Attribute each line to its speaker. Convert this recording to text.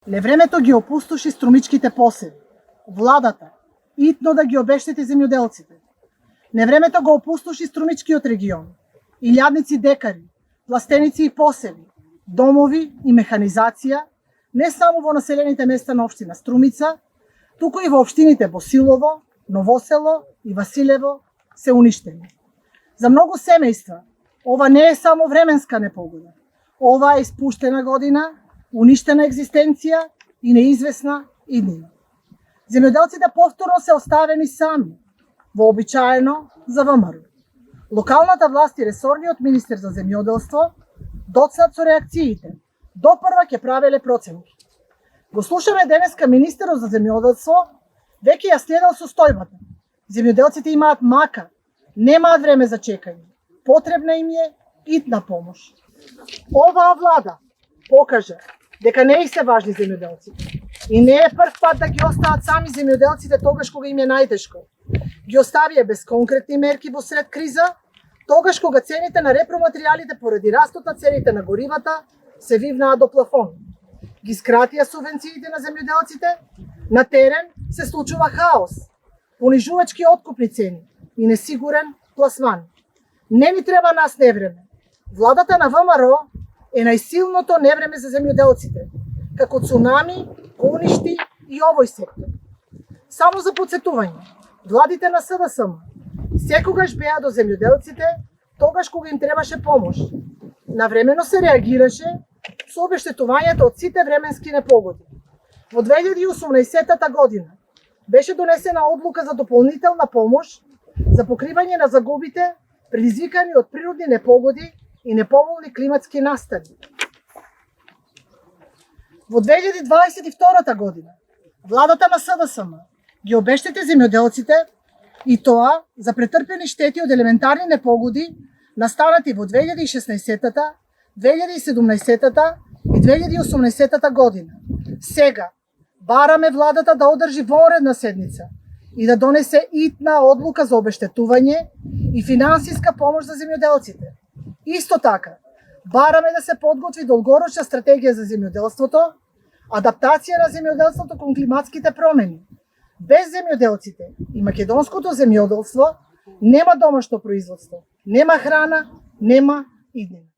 Speaker 1: Левремето ги опустоши струмичките посеви. Владата итно да ги обештети земјоделците. Невремето го опустоши струмичкиот регион. Илјадници декари, пластеници и посеви, домови и механизација, не само во населените места на општина Струмица, туку и во општините Босилово, Новосело и Василево се уништени. За многу семејства ова не е само временска непогода. Ова е испуштена година, уништена екзистенција и неизвестна иднина. Земјоделците повторно се оставени сами, вообичаено за ВМРО. Локалната власт и ресорниот министер за земјоделство доцнат со реакциите. Допрва ќе правеле проценки. Го слушаме денеска министерот за земјоделство, веќе ја следел состојбата. Земјоделците имаат мака, немаат време за чекање. Потребна им е итна помош. Оваа влада покажа дека не и се важни земјоделците. И не е прв пат да ги остават сами земјоделците тогаш кога им е најтешко. Ги оставија без конкретни мерки во сред криза, тогаш кога цените на репроматеријалите поради растот на цените на горивата се вивнаа до плафон. Ги скратија субвенциите на земјоделците, на терен се случува хаос, понижувачки откупни цени и несигурен пласман. Не ни треба нас невреме. Владата на ВМРО е најсилното невреме за земјоделците, како цунами го уништи и овој сектор. Само за подсетување, владите на СДСМ секогаш беа до земјоделците тогаш кога им требаше помош. Навремено се реагираше со обештетувањето од сите временски непогоди. Во 2018 година беше донесена одлука за дополнителна помош за покривање на загубите предизвикани од природни непогоди и неповолни климатски настани. Во 2022 година владата на СДСМ ги обештети земјоделците и тоа за претрпени штети од елементарни непогоди настанати во 2016, 2017 и 2018 година. Сега бараме владата да одржи вонредна седница и да донесе итна одлука за обештетување и финансиска помош за земјоделците. Исто така, бараме да се подготви долгорочна стратегија за земјоделството, адаптација на земјоделството кон климатските промени. Без земјоделците и македонското земјоделство нема домашно производство, нема храна, нема иднина.